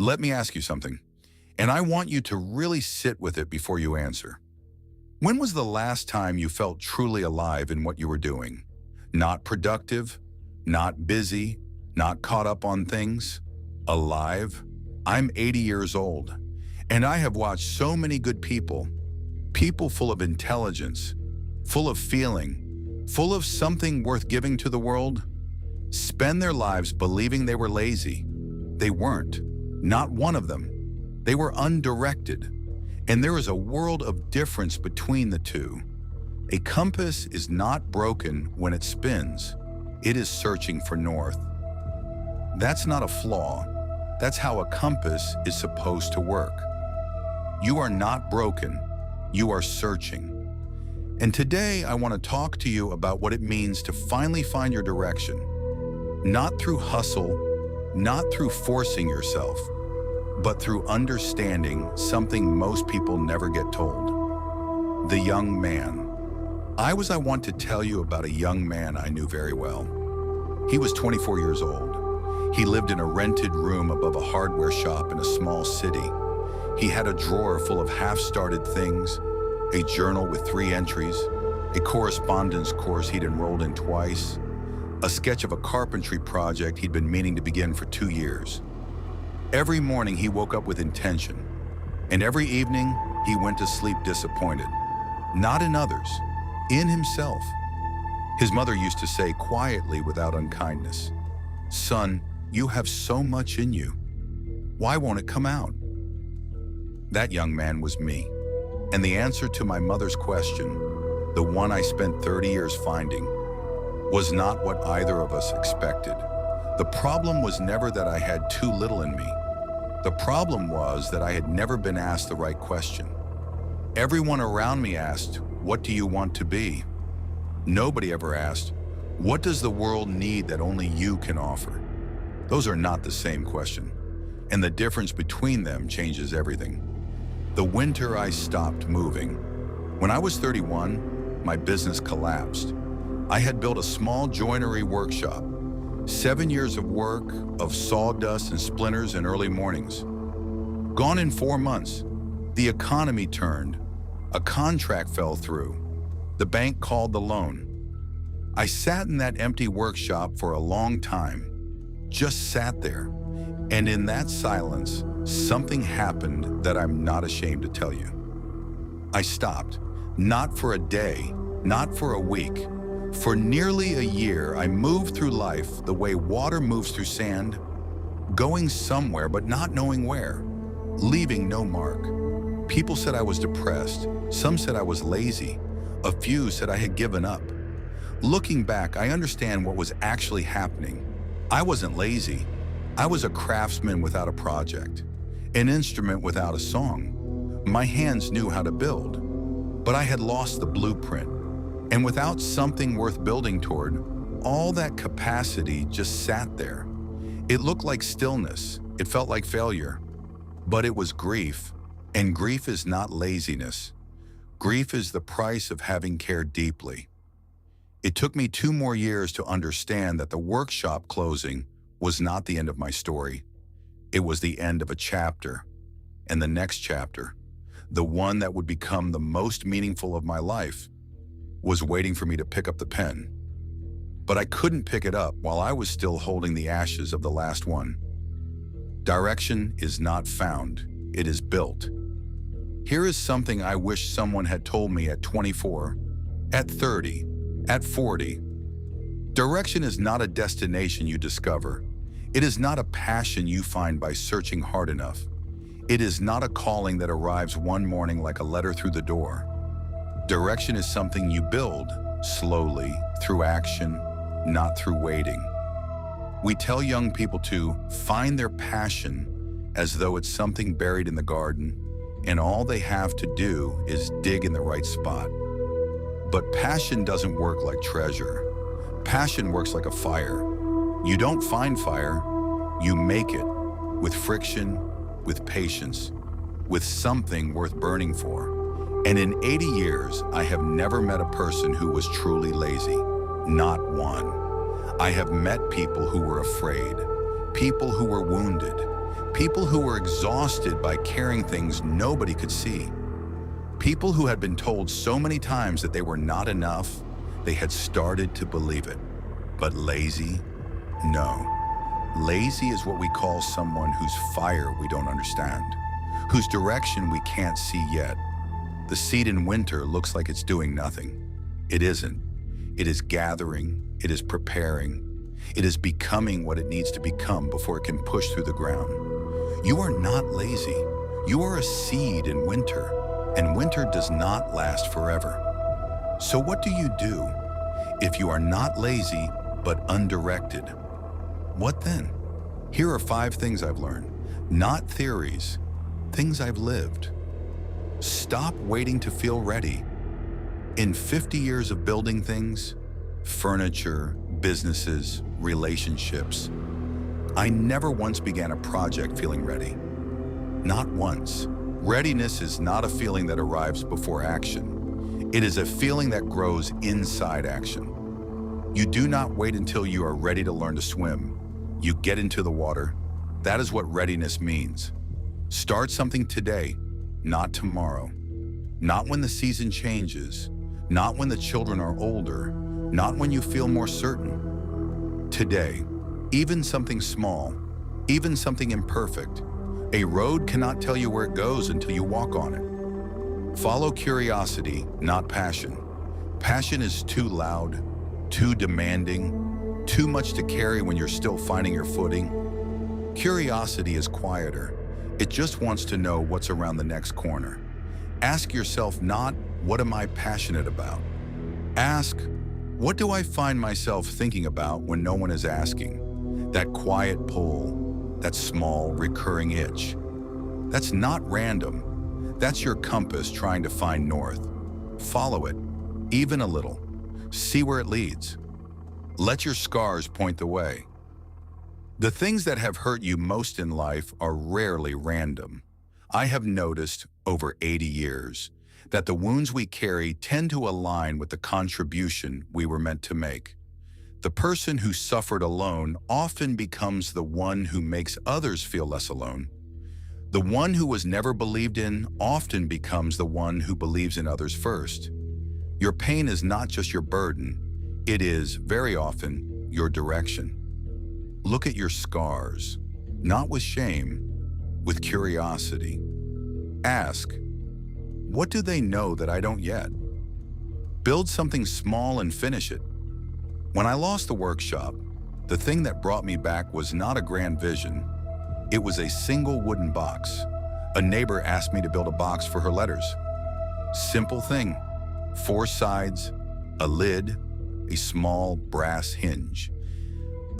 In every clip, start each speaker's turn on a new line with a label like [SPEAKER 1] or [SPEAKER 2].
[SPEAKER 1] Let me ask you something, and I want you to really sit with it before you answer. When was the last time you felt truly alive in what you were doing? Not productive, not busy, not caught up on things. Alive? I'm 80 years old, and I have watched so many good people, people full of intelligence, full of feeling, full of something worth giving to the world, spend their lives believing they were lazy. They weren't. Not one of them. They were undirected. And there is a world of difference between the two. A compass is not broken when it spins. It is searching for north. That's not a flaw. That's how a compass is supposed to work. You are not broken. You are searching. And today I want to talk to you about what it means to finally find your direction. Not through hustle, not through forcing yourself, but through understanding something most people never get told. The young man. I want to tell you about a young man I knew very well. He was 24 years old. He lived in a rented room above a hardware shop in a small city. He had a drawer full of half-started things, a journal with 3 entries, a correspondence course he'd enrolled in twice, a sketch of a carpentry project he'd been meaning to begin for 2 years. Every morning he woke up with intention, and every evening he went to sleep disappointed, not in others, in himself. His mother used to say quietly without unkindness, "Son, you have so much in you. Why won't it come out?" That young man was me, and the answer to my mother's question, the one I spent 30 years finding, was not what either of us expected. The problem was never that I had too little in me. The problem was that I had never been asked the right question. Everyone around me asked, "What do you want to be?" Nobody ever asked, "What does the world need that only you can offer?" Those are not the same question, and the difference between them changes everything. The winter I stopped moving. When I was 31, my business collapsed. I had built a small joinery workshop. 7 years of work, of sawdust and splinters and early mornings. Gone in 4 months. The economy turned. A contract fell through. The bank called the loan. I sat in that empty workshop for a long time. Just sat there. And in that silence, something happened that I'm not ashamed to tell you. I stopped. Not for a day, not for a week. For nearly a year, I moved through life the way water moves through sand, going somewhere but not knowing where, leaving no mark. People said I was depressed. Some said I was lazy. A few said I had given up. Looking back, I understand what was actually happening. I wasn't lazy. I was a craftsman without a project, an instrument without a song. My hands knew how to build, but I had lost the blueprint. And without something worth building toward, all that capacity just sat there. It looked like stillness. It felt like failure. But it was grief. And grief is not laziness. Grief is the price of having cared deeply. It took me 2 more years to understand that the workshop closing was not the end of my story. It was the end of a chapter. And the next chapter, the one that would become the most meaningful of my life, was waiting for me to pick up the pen. But I couldn't pick it up while I was still holding the ashes of the last one. Direction is not found, it is built. Here is something I wish someone had told me at 24, at 30, at 40. Direction is not a destination you discover. It is not a passion you find by searching hard enough. It is not a calling that arrives one morning like a letter through the door. Direction is something you build slowly, through action, not through waiting. We tell young people to find their passion as though it's something buried in the garden, and all they have to do is dig in the right spot. But passion doesn't work like treasure. Passion works like a fire. You don't find fire, you make it, with friction, with patience, with something worth burning for. And in 80 years, I have never met a person who was truly lazy. Not one. I have met people who were afraid, people who were wounded, People who were exhausted by carrying things nobody could see. People who had been told so many times that they were not enough, they had started to believe it. But lazy? No. Lazy is what we call someone whose fire we don't understand, whose direction we can't see yet. The seed in winter looks like it's doing nothing. It isn't. It is gathering, it is preparing, it is becoming what it needs to become before it can push through the ground. You are not lazy. You are a seed in winter, and winter does not last forever. So what do you do if you are not lazy but undirected? What then? Here are 5 things I've learned, not theories, things I've lived. Stop waiting to feel ready. In 50 years of building things, furniture, businesses, relationships, I never once began a project feeling ready. Not once. Readiness is not a feeling that arrives before action. It is a feeling that grows inside action. You do not wait until you are ready to learn to swim. You get into the water. That is what readiness means. Start something today, not tomorrow. Not when the season changes, not when the children are older, not when you feel more certain. Today, even something small, even something imperfect, a road cannot tell you where it goes until you walk on it. Follow curiosity, not passion. Passion is too loud, too demanding, too much to carry when you're still finding your footing. Curiosity is quieter. It just wants to know what's around the next corner. Ask yourself not, what am I passionate about? Ask, what do I find myself thinking about when no one is asking? That quiet pull, that small recurring itch. That's not random. That's your compass trying to find north. Follow it, even a little. See where it leads. Let your scars point the way. The things that have hurt you most in life are rarely random. I have noticed over 80 years that the wounds we carry tend to align with the contribution we were meant to make. The person who suffered alone often becomes the one who makes others feel less alone. The one who was never believed in often becomes the one who believes in others first. Your pain is not just your burden. It is, very often, your direction. Look at your scars, not with shame, with curiosity. Ask, what do they know that I don't yet? Build something small and finish it. When I lost the workshop, the thing that brought me back was not a grand vision. It was a single wooden box. A neighbor asked me to build a box for her letters. Simple thing, 4 sides, a lid, a small brass hinge.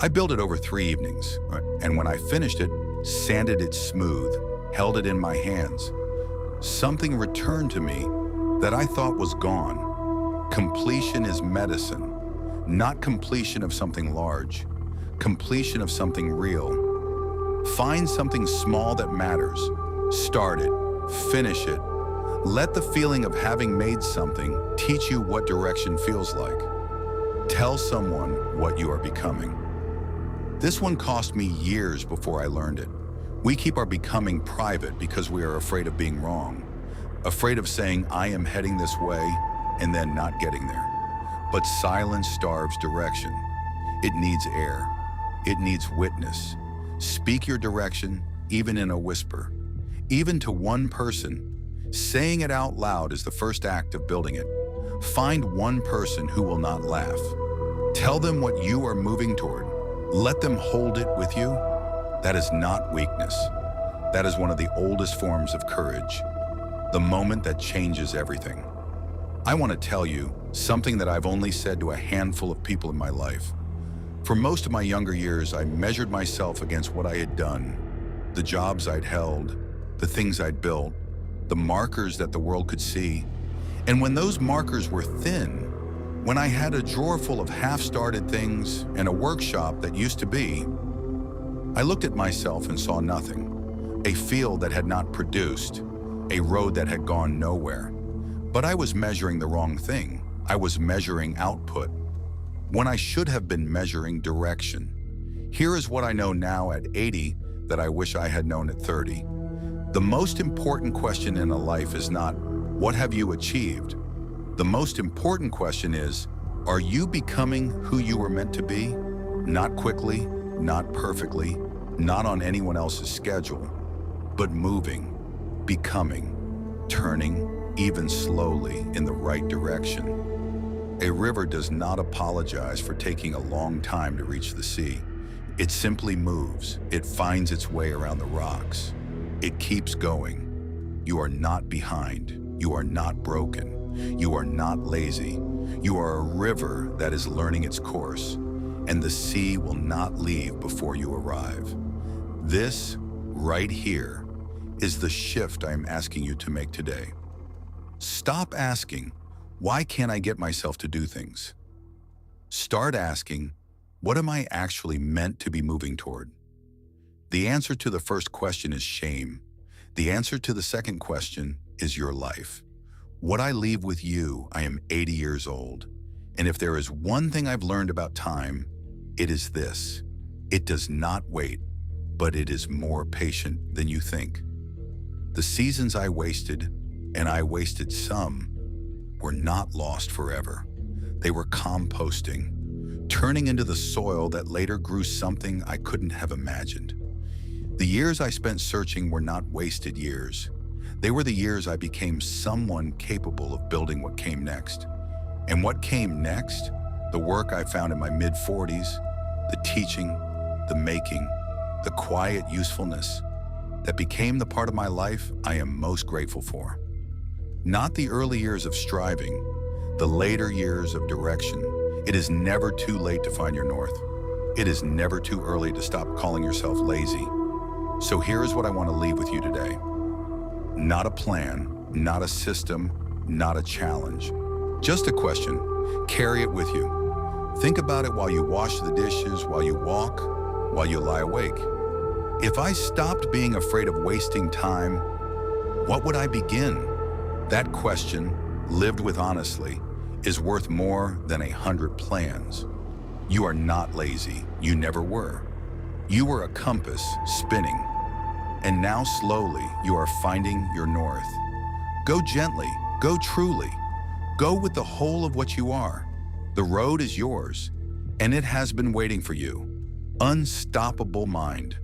[SPEAKER 1] I built it over 3 evenings, and when I finished it, sanded it smooth, held it in my hands. Something returned to me that I thought was gone. Completion is medicine, not completion of something large, completion of something real. Find something small that matters. Start it, finish it. Let the feeling of having made something teach you what direction feels like. Tell someone what you are becoming. This one cost me years before I learned it. We keep our becoming private because we are afraid of being wrong, afraid of saying, I am heading this way, and then not getting there. But silence starves direction. It needs air. It needs witness. Speak your direction, even in a whisper. Even to one person. Saying it out loud is the first act of building it. Find one person who will not laugh. Tell them what you are moving toward. Let them hold it with you. That is not weakness. That is one of the oldest forms of courage. The moment that changes everything. I want to tell you something that I've only said to a handful of people in my life. For most of my younger years, I measured myself against what I had done, the jobs I'd held, the things I'd built, the markers that the world could see. And when those markers were thin, when I had a drawer full of half-started things and a workshop that used to be, I looked at myself and saw nothing. A field that had not produced, a road that had gone nowhere. But I was measuring the wrong thing. I was measuring output, when I should have been measuring direction. Here is what I know now at 80 that I wish I had known at 30. The most important question in a life is not, what have you achieved? The most important question is, are you becoming who you were meant to be? Not quickly, not perfectly, not on anyone else's schedule, but moving, becoming, turning, even slowly in the right direction. A river does not apologize for taking a long time to reach the sea. It simply moves. It finds its way around the rocks. It keeps going. You are not behind. You are not broken. You are not lazy. You are a river that is learning its course, and the sea will not leave before you arrive. This, right here, is the shift I am asking you to make today. Stop asking, why can't I get myself to do things? Start asking, what am I actually meant to be moving toward? The answer to the first question is shame. The answer to the second question is your life. What I leave with you, I am 80 years old. And if there is one thing I've learned about time, it is this. It does not wait, but it is more patient than you think. The seasons I wasted, and I wasted some, were not lost forever. They were composting, turning into the soil that later grew something I couldn't have imagined. The years I spent searching were not wasted years. They were the years I became someone capable of building what came next. And what came next? The work I found in my mid-40s, the teaching, the making, the quiet usefulness that became the part of my life I am most grateful for. Not the early years of striving, the later years of direction. It is never too late to find your north. It is never too early to stop calling yourself lazy. So here is what I want to leave with you today. Not a plan, not a system, not a challenge. Just a question. Carry it with you. Think about it while you wash the dishes, while you walk, while you lie awake. If I stopped being afraid of wasting time, what would I begin? That question, lived with honestly, is worth more than 100 plans. You are not lazy. You never were. You were a compass spinning, and now slowly you are finding your north. Go gently, go truly, go with the whole of what you are. The road is yours, and it has been waiting for you. Unstoppable mind.